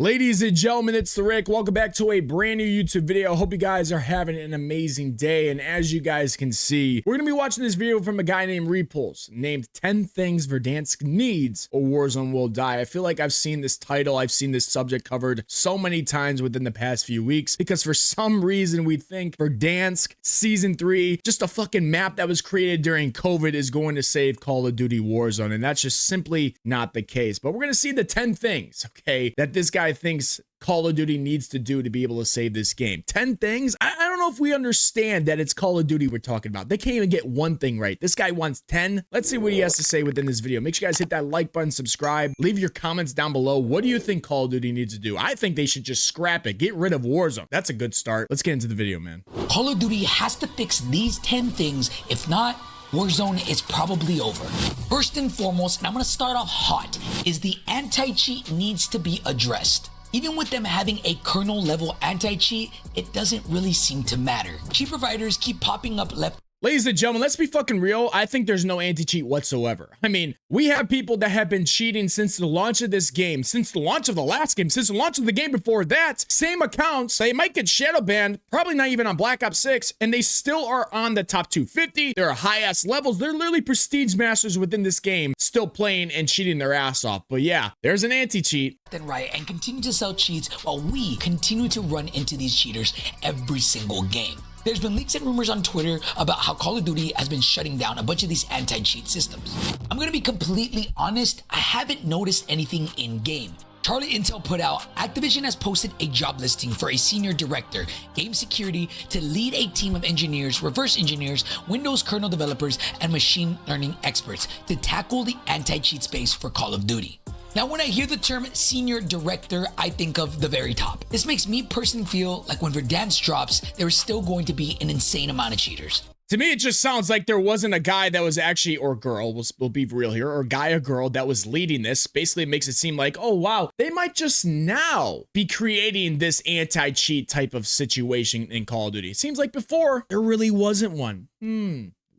Ladies and gentlemen, it's the Rick. Welcome back to a brand new YouTube video. Hope you guys are having an amazing day. And as you guys can see, we're going to be watching this video from a guy named Repulse, named 10 Things Verdansk Needs or Warzone Will Die. I feel like I've seen this title, I've seen this subject covered so many times within the past few weeks because for some reason we think Verdansk Season 3, just a fucking map that was created during COVID, is going to save Call of Duty Warzone. And that's just simply not the case. But we're going to see the 10 things, okay, that this guy thinks Call of Duty needs to do to be able to save this game. 10 things? I don't know if we understand that it's Call of Duty we're talking about. They can't even get one thing right. This guy wants 10. Let's see what he has to say within this video. Make sure you guys hit that like button, subscribe, leave your comments down below. What do you think Call of Duty needs to do? I think they should just scrap it. Get rid of Warzone. That's a good start. Let's get into the video, man. Call of Duty has to fix these 10 things. If not, Warzone is probably over. First and foremost, and I'm gonna start off hot, is the anti-cheat needs to be addressed. Even with them having a kernel level anti-cheat, it doesn't really seem to matter. Cheat providers keep popping up left. Ladies and gentlemen, let's be fucking real. I think there's no anti-cheat whatsoever. I mean, we have people that have been cheating since the launch of this game, since the launch of the last game, since the launch of the game before that. Same accounts, they might get shadow banned, probably not even on Black Ops 6, and they still are on the top 250. They're high-ass levels. They're literally prestige masters within this game, still playing and cheating their ass off. But yeah, there's an anti-cheat. And right, and continue to sell cheats while we continue to run into these cheaters every single game. There's been leaks and rumors on Twitter about how Call of Duty has been shutting down a bunch of these anti-cheat systems. I'm gonna be completely honest, I haven't noticed anything in-game. Charlie Intel put out, Activision has posted a job listing for a senior director, game security, to lead a team of engineers, reverse engineers, Windows kernel developers, and machine learning experts to tackle the anti-cheat space for Call of Duty. Now, when I hear the term senior director, I think of the very top. This makes me personally feel like when Verdansk drops, there is still going to be an insane amount of cheaters. To me, it just sounds like there wasn't a guy that was actually, or girl, we'll be real here, or guy or girl that was leading this. Basically, it makes it seem like, oh, wow, they might just now be creating this anti-cheat type of situation in Call of Duty. It seems like before, there really wasn't one.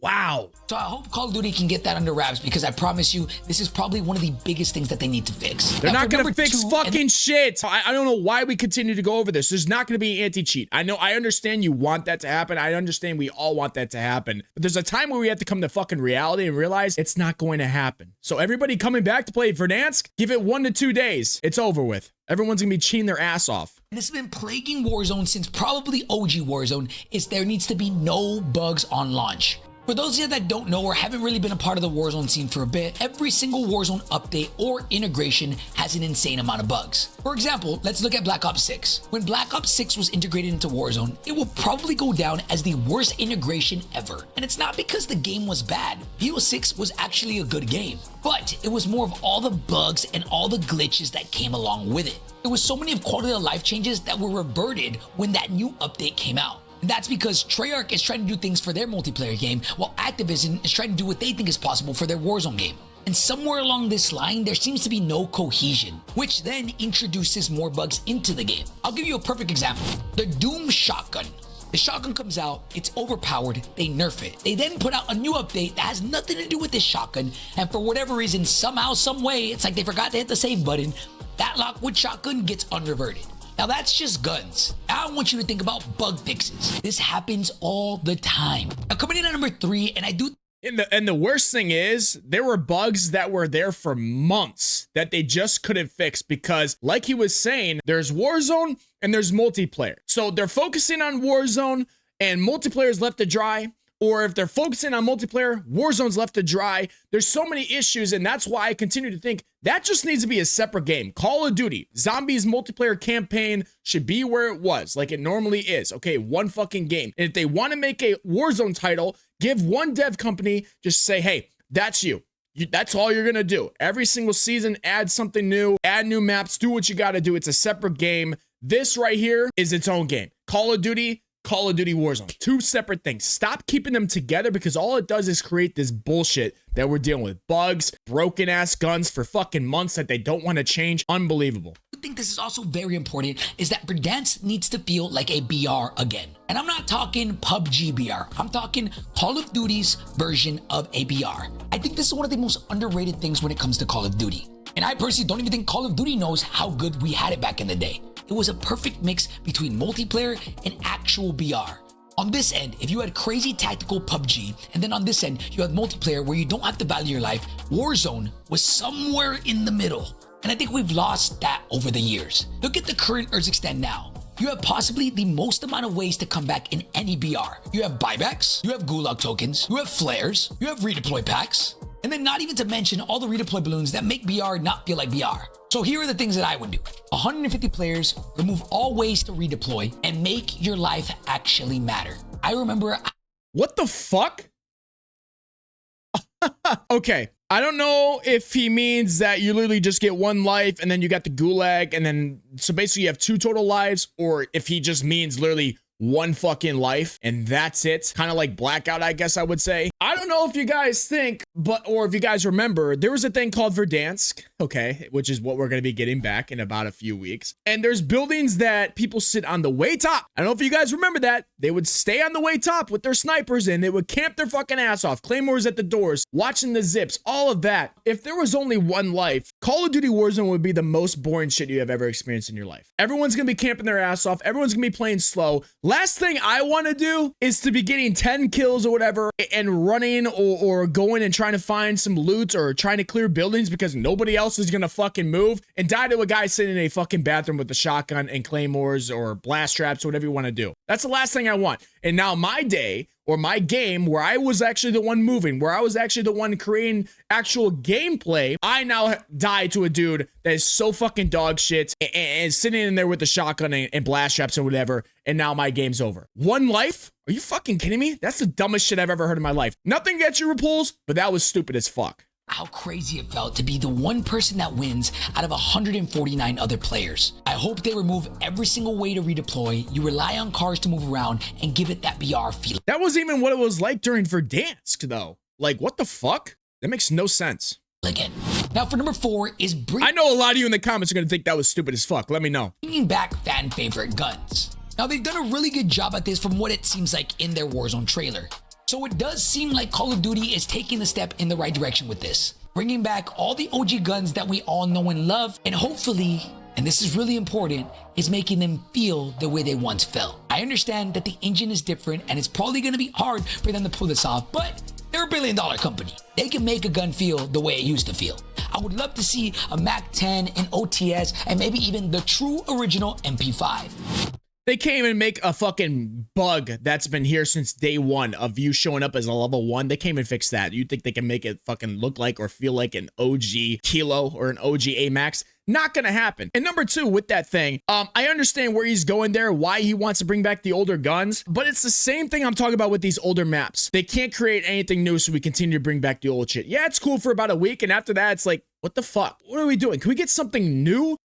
Wow. So I hope Call of Duty can get that under wraps because I promise you, this is probably one of the biggest things that they need to fix. They're not going to fix fucking shit. I don't know why we continue to go over this. There's not going to be anti-cheat. I understand you want that to happen. I understand we all want that to happen. But there's a time where we have to come to fucking reality and realize it's not going to happen. So everybody coming back to play Verdansk, give it 1 to 2 days. It's over with. Everyone's going to be cheating their ass off. This has been plaguing Warzone since probably OG Warzone, is there needs to be no bugs on launch. For those of you that don't know or haven't really been a part of the Warzone scene for a bit, every single Warzone update or integration has an insane amount of bugs. For example, let's look at Black Ops 6. When Black Ops 6 was integrated into Warzone, it will probably go down as the worst integration ever. And it's not because the game was bad. BO6 was actually a good game, but it was more of all the bugs and all the glitches that came along with it. There was so many of quality of life changes that were reverted when that new update came out. And that's because Treyarch is trying to do things for their multiplayer game, while Activision is trying to do what they think is possible for their Warzone game. And somewhere along this line, there seems to be no cohesion, which then introduces more bugs into the game. I'll give you a perfect example. The Doom shotgun. The shotgun comes out, it's overpowered, they nerf it. They then put out a new update that has nothing to do with this shotgun, and for whatever reason, somehow, some way, it's like they forgot to hit the save button. That Lockwood shotgun gets unreverted. Now that's just guns. Now I want you to think about bug fixes. This happens all the time. Now coming in at number 3, and I do. And the worst thing is, there were bugs that were there for months that they just couldn't fix because, like he was saying, there's Warzone and there's multiplayer. So they're focusing on Warzone and multiplayer is left to dry. Or if they're focusing on multiplayer, Warzone's left to dry. There's so many issues, and that's why I continue to think that just needs to be a separate game. Call of Duty, Zombies multiplayer campaign should be where it was, like it normally is. Okay, one fucking game. And if they want to make a Warzone title, give one dev company, just say, hey, that's you. That's all you're going to do. Every single season, add something new, add new maps, do what you got to do. It's a separate game. This right here is its own game. Call of Duty Warzone. 2 separate things. Stop keeping them together because all it does is create this bullshit that we're dealing with. Bugs, broken ass guns for fucking months that they don't want to change. Unbelievable. I think this is also very important is that Verdansk needs to feel like a BR again. And I'm not talking PUBG BR. I'm talking Call of Duty's version of a BR. I think this is one of the most underrated things when it comes to Call of Duty. And I personally don't even think Call of Duty knows how good we had it back in the day. It was a perfect mix between multiplayer and actual BR. On this end, if you had crazy tactical PUBG, and then on this end, you had multiplayer where you don't have to value your life, Warzone was somewhere in the middle. And I think we've lost that over the years. Look at the current Urzikstan now. You have possibly the most amount of ways to come back in any BR. You have buybacks, you have gulag tokens, you have flares, you have redeploy packs, and then not even to mention all the redeploy balloons that make BR not feel like BR. So here are the things that I would do. 150 players, remove all ways to redeploy, and make your life actually matter. I remember... What the fuck? Okay. I don't know if he means that you literally just get one life and then you got the gulag and then so basically you have 2 total lives, or if he just means literally one fucking life and that's it. Kind of like blackout, I guess I would say. I don't know if you guys think, or if you guys remember, there was a thing called Verdansk, okay, which is what we're going to be getting back in about a few weeks. And there's buildings that people sit on the way top. I don't know if you guys remember that. They would stay on the way top with their snipers and they would camp their fucking ass off. Claymores at the doors, watching the zips, all of that. If there was only one life, Call of Duty Warzone would be the most boring shit you have ever experienced in your life. Everyone's going to be camping their ass off. Everyone's going to be playing slow. Last thing I want to do is to be getting 10 kills or whatever and running or going and trying to find some loot or trying to clear buildings because nobody else is going to fucking move and die to a guy sitting in a fucking bathroom with a shotgun and claymores or blast traps or whatever you want to do. That's the last thing I want. And now my day or my game where I was actually the one moving, where I was actually the one creating actual gameplay, I now die to a dude that is so fucking dog shit and sitting in there with the shotgun and blast traps or whatever, and now my game's over. One life? Are you fucking kidding me? That's the dumbest shit I've ever heard in my life. Nothing against you, Repulse, but that was stupid as fuck. How crazy it felt to be the one person that wins out of 149 other players. I hope they remove every single way to redeploy, you rely on cars to move around, and give it that BR feeling. That wasn't even what it was like during Verdansk, though. Like, what the fuck? That makes no sense. Again. Now for number 4 is I know a lot of you in the comments are going to think that was stupid as fuck. Let me know. Bringing back fan favorite guns. Now they've done a really good job at this from what it seems like in their Warzone trailer. So it does seem like Call of Duty is taking a step in the right direction with this. Bringing back all the OG guns that we all know and love, and hopefully, and this is really important, is making them feel the way they once felt. I understand that the engine is different and it's probably going to be hard for them to pull this off, but they're a billion-dollar company. They can make a gun feel the way it used to feel. I would love to see a MAC-10, an OTS, and maybe even the true original MP5. They can't even make a fucking bug that's been here since day one of you showing up as a level 1. They can't even fix that. You think they can make it fucking look like or feel like an OG Kilo or an OG AMAX? Not gonna happen. And number 2, with that thing, I understand where he's going there, why he wants to bring back the older guns, but it's the same thing I'm talking about with these older maps. They can't create anything new, so we continue to bring back the old shit. Yeah, it's cool for about a week, and after that, it's like, what the fuck? What are we doing? Can we get something new?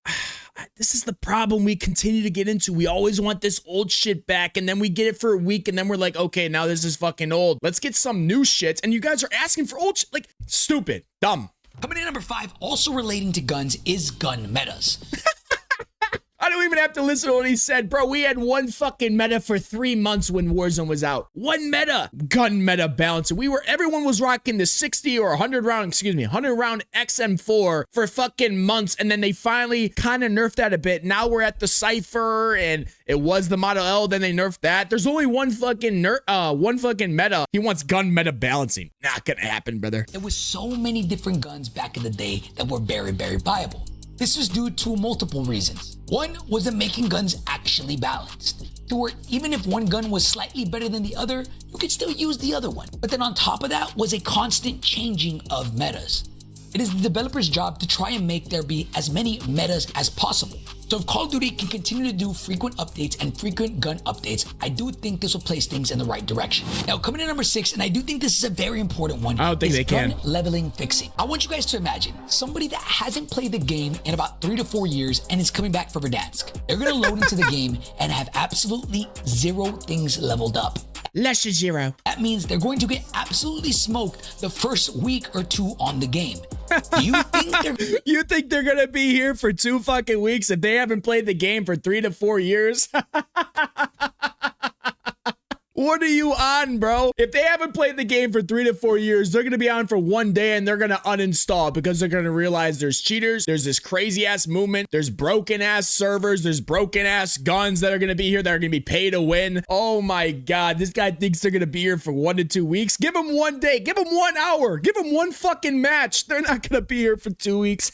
This is the problem we continue to get into. We always want this old shit back, and then we get it for a week, and then we're like, okay, now this is fucking old. Let's get some new shit, and you guys are asking for old shit. Like, stupid. Dumb. Coming in number 5, also relating to guns, is gun metas. I don't even have to listen to what he said. Bro, we had one fucking meta for 3 months when Warzone was out. One meta. Gun meta balance. Everyone was rocking the 60 or 100 round XM4 for fucking months. And then they finally kind of nerfed that a bit. Now we're at the Cypher and it was the Model L. Then they nerfed that. There's only one fucking meta. He wants gun meta balancing. Not gonna happen, brother. There was so many different guns back in the day that were very, very viable. This was due to multiple reasons. One was that making guns actually balanced, to where even if one gun was slightly better than the other, you could still use the other one. But then on top of that was a constant changing of metas. It is the developer's job to try and make there be as many metas as possible. So if Call of Duty can continue to do frequent updates and frequent gun updates, I do think this will place things in the right direction. Now coming in number 6, and I do think this is a very important one, I don't think they can. Gun leveling fixing. I want you guys to imagine somebody that hasn't played the game in about 3 to 4 years and is coming back for Verdansk. They're gonna load into the game and have absolutely 0 things leveled up. Less than 0. That means they're going to get absolutely smoked the first week or 2 on the game. Do you think they're gonna be here for 2 fucking weeks if they haven't played the game for 3 to 4 years? What are you on, bro? If they haven't played the game for 3 to 4 years, they're going to be on for 1 day and they're going to uninstall because they're going to realize there's cheaters, there's this crazy ass movement, there's broken ass servers, there's broken ass guns that are going to be here that are going to be pay to win. Oh my God, this guy thinks they're going to be here for 1 to 2 weeks. Give him 1 day, give him 1 hour, give him 1 fucking match. They're not going to be here for 2 weeks.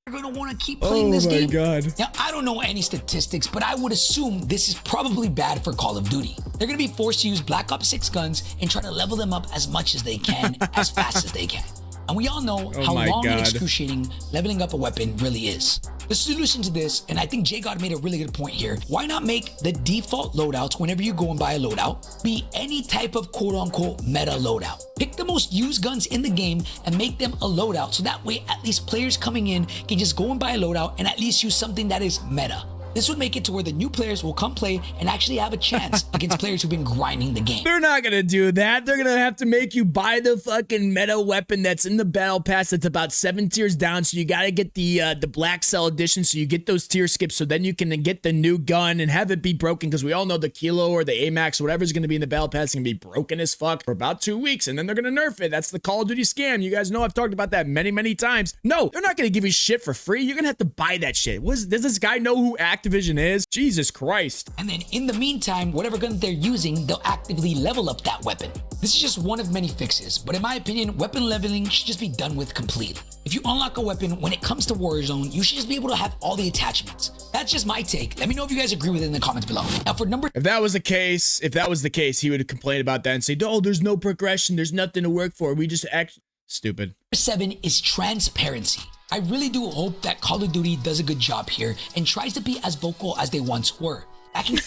You're gonna want to keep playing this game. Oh my God. Now, I don't know any statistics, but I would assume this is probably bad for Call of Duty. They're gonna be forced to use Black Ops 6 guns and try to level them up as much as they can, as fast as they can. And we all know how long and excruciating leveling up a weapon really is. The solution to this, and I think J-God made a really good point here, why not make the default loadouts whenever you go and buy a loadout be any type of quote-unquote meta loadout? Pick the most used guns in the game and make them a loadout, so that way at least players coming in can just go and buy a loadout and at least use something that is meta. This would make it to where the new players will come play and actually have a chance against players who've been grinding the game. They're not gonna do that. They're gonna have to make you buy the fucking meta weapon that's in the battle pass that's about 7 tiers down. So you gotta get the BLACKCELL edition so you get those tier skips so then you can get the new gun and have it be broken, because we all know the Kilo or the AMAX, whatever's gonna be in the battle pass, is gonna be broken as fuck for about 2 weeks and then they're gonna nerf it. That's the Call of Duty scam. You guys know I've talked about that many times. No, they're not gonna give you shit for free. You're gonna have to buy that shit. Does this guy know who Activision is? Jesus Christ. And then in the meantime, whatever gun they're using, they'll actively level up that weapon. This is just one of many fixes, but in my opinion, weapon leveling should just be done with completely. If you unlock a weapon when it comes to Warzone, you should just be able to have all the attachments. That's just my take. Let me know if you guys agree with it in the comments below. Now for number... If that was the case, he would have complained about that and say, oh, there's no progression, there's nothing to work for. We just act stupid. 7 is transparency. I really do hope that Call of Duty does a good job here and tries to be as vocal as they once were. Back in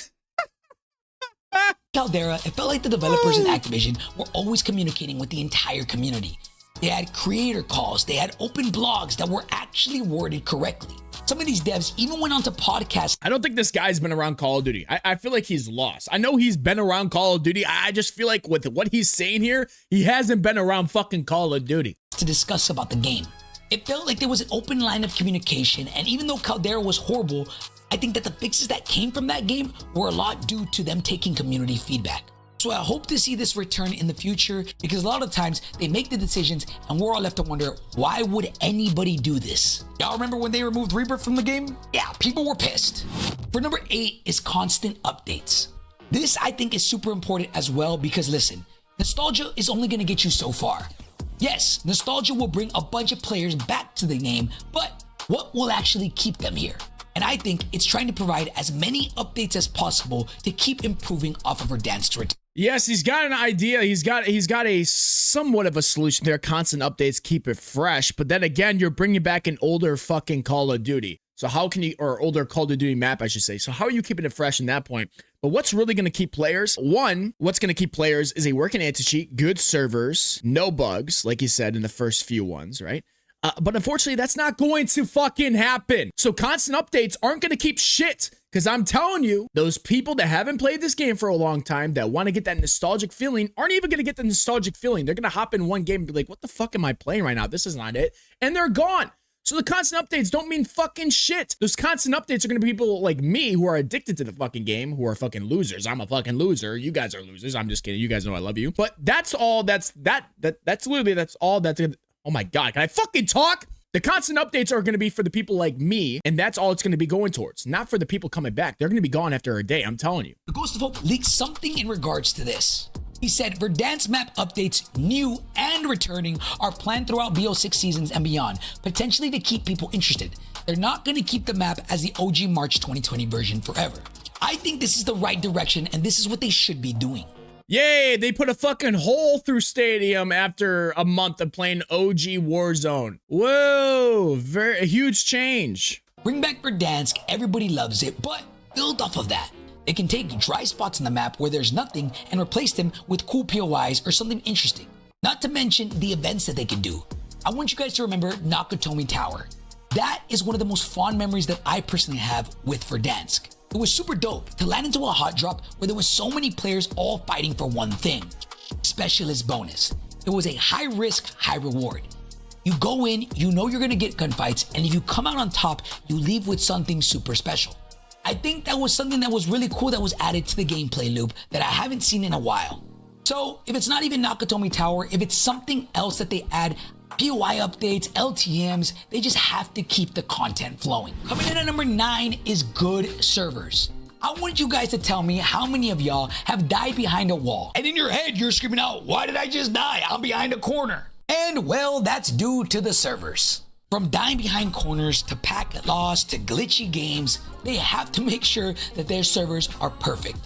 Caldera, it felt like the developers in Activision were always communicating with the entire community. They had creator calls, they had open blogs that were actually worded correctly. Some of these devs even went on to podcasts. I don't think this guy's been around Call of Duty. I feel like he's lost. I know he's been around Call of Duty. I just feel like with what he's saying here, he hasn't been around fucking Call of Duty. To discuss about the game. It felt like there was an open line of communication, and even though Caldera was horrible, I think that the fixes that came from that game were a lot due to them taking community feedback. So I hope to see this return in the future, because a lot of times they make the decisions and we're all left to wonder, why would anybody do this? Y'all remember when they removed Rebirth from the game? Yeah, people were pissed. For number 8 is constant updates. This I think is super important as well, because listen, nostalgia is only going to get you so far. Yes, nostalgia will bring a bunch of players back to the game, but what will actually keep them here? And I think it's trying to provide as many updates as possible to keep improving off of Verdansk's return. Yes, he's got an idea. He's got a somewhat of a solution there. Constant updates keep it fresh, but then again, you're bringing back an older fucking Call of Duty. So how can you, or older Call of Duty map, I should say. So how are you keeping it fresh in that point? But what's really going to keep players? One, what's going to keep players is a working anti-cheat, good servers, no bugs, like you said in the first few ones, right? But unfortunately, that's not going to fucking happen. So constant updates aren't going to keep shit. Because I'm telling you, those people that haven't played this game for a long time, that want to get that nostalgic feeling, aren't even going to get the nostalgic feeling. They're going to hop in one game and be like, what the fuck am I playing right now? This is not it. And they're gone. So the constant updates don't mean fucking shit. Those constant updates are going to be people like me who are addicted to the fucking game, who are fucking losers. I'm a fucking loser. You guys are losers. I'm just kidding. You guys know I love you. But that's all. That's all that's gonna, oh my God, can I fucking talk? The constant updates are going to be for the people like me, and that's all it's going to be going towards. Not for the people coming back. They're going to be gone after a day, I'm telling you. The Ghost of Hope leaked something in regards to this. He said Verdansk map updates, new and returning, are planned throughout BO6 seasons and beyond, potentially to keep people interested. They're not going to keep the map as the OG March 2020 version forever. I think this is the right direction, and this is what they should be doing. Yay, they put a fucking hole through Stadium after a month of playing OG Warzone. Whoa, a huge change. Bring back Verdansk, everybody loves it, but build off of that. They can take dry spots on the map where there's nothing and replace them with cool POIs or something interesting. Not to mention the events that they can do. I want you guys to remember Nakatomi Tower. That is one of the most fond memories that I personally have with Verdansk. It was super dope to land into a hot drop where there was so many players all fighting for one thing. Specialist bonus. It was a high risk, high reward. You go in, you know you're gonna get gunfights, and if you come out on top, you leave with something super special. I think that was something that was really cool that was added to the gameplay loop that I haven't seen in a while. So if it's not even Nakatomi Tower, if it's something else that they add, POI updates, LTMs, they just have to keep the content flowing. Coming in at number 9 is good servers. I want you guys to tell me how many of y'all have died behind a wall. And in your head, you're screaming out, why did I just die? I'm behind a corner. And well, that's due to the servers. From dying behind corners to packet loss to glitchy games, they have to make sure that their servers are perfect.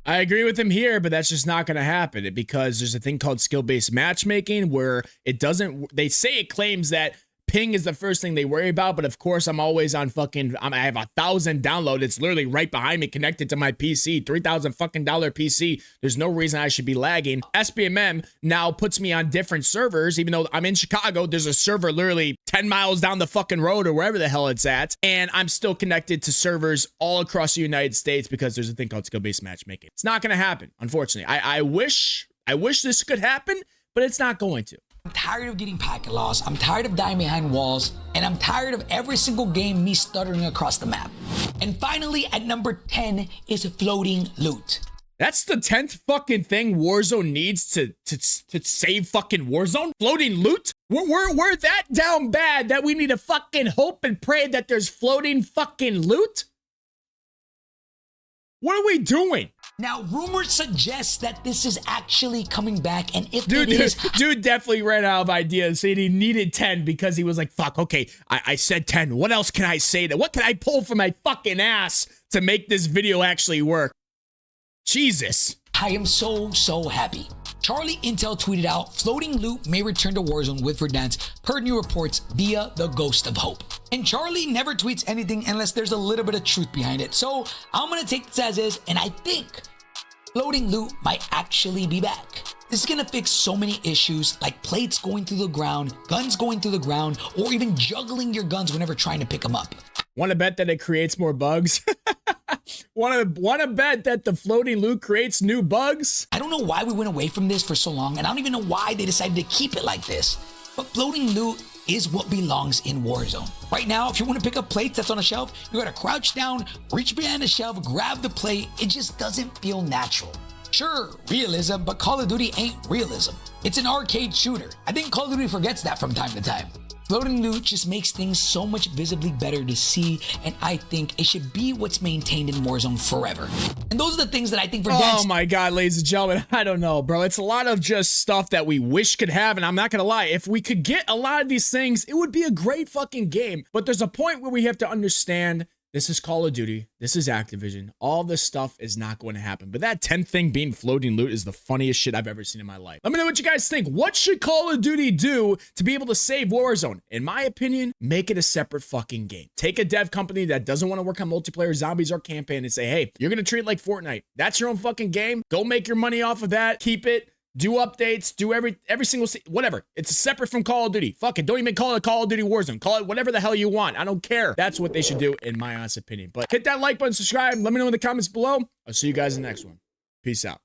I agree with him here, but that's just not going to happen because there's a thing called skill-based matchmaking where it doesn't, they say it claims that ping is the first thing they worry about, but of course I'm always on fucking, I have 1,000 download. It's literally right behind me connected to my PC, $3,000 fucking PC. There's no reason I should be lagging. SBMM now puts me on different servers, even though I'm in Chicago, there's a server literally 10 miles down the fucking road or wherever the hell it's at. And I'm still connected to servers all across the United States because there's a thing called skill-based matchmaking. It's not going to happen, unfortunately. I wish this could happen, but it's not going to. I'm tired of getting packet loss, I'm tired of dying behind walls, and I'm tired of every single game me stuttering across the map. And finally, at number 10 is floating loot. That's the 10th fucking thing Warzone needs to save fucking Warzone? Floating loot? We're that down bad that we need to fucking hope and pray that there's floating fucking loot? What are we doing? Now, rumors suggest that this is actually coming back, and if it is... Dude definitely ran out of ideas, saying he needed 10 because he was like, fuck, okay, I said 10. What else can I say? What can I pull from my fucking ass to make this video actually work? Jesus. I am so happy. Charlie Intel tweeted out, floating loot may return to Warzone with Verdansk per new reports via the Ghost of Hope. And Charlie never tweets anything unless there's a little bit of truth behind it. So I'm gonna take this as is, and I think floating loot might actually be back. This is gonna fix so many issues like plates going through the ground, guns going through the ground, or even juggling your guns whenever trying to pick them up. Want to bet that it creates more bugs? Want to bet that the floating loot creates new bugs? I don't know why we went away from this for so long, and I don't even know why they decided to keep it like this. But floating loot is what belongs in Warzone. Right now, if you want to pick up plates that's on a shelf, you gotta crouch down, reach behind the shelf, grab the plate. It just doesn't feel natural. Sure, realism, but Call of Duty ain't realism. It's an arcade shooter. I think Call of Duty forgets that from time to time. Floating loot just makes things so much visibly better to see, and I think it should be what's maintained in Warzone forever. And those are the things that I think Oh my god, ladies and gentlemen, I don't know, bro. It's a lot of just stuff that we wish could have, and I'm not gonna lie, if we could get a lot of these things, it would be a great fucking game. But there's a point where we have to understand this is Call of Duty, this is Activision, all this stuff is not going to happen. But that 10th thing being floating loot is the funniest shit I've ever seen in my life. Let me know what you guys think. What should Call of Duty do to be able to save Warzone? In my opinion, make it a separate fucking game. Take a dev company that doesn't want to work on multiplayer, zombies, or campaign and say, hey, you're going to treat it like Fortnite. That's your own fucking game. Go make your money off of that. Keep it. Do updates, do every single, whatever. It's separate from Call of Duty. Fuck it. Don't even call it Call of Duty Warzone. Call it whatever the hell you want. I don't care. That's what they should do, in my honest opinion. But hit that like button, subscribe. Let me know in the comments below. I'll see you guys in the next one. Peace out.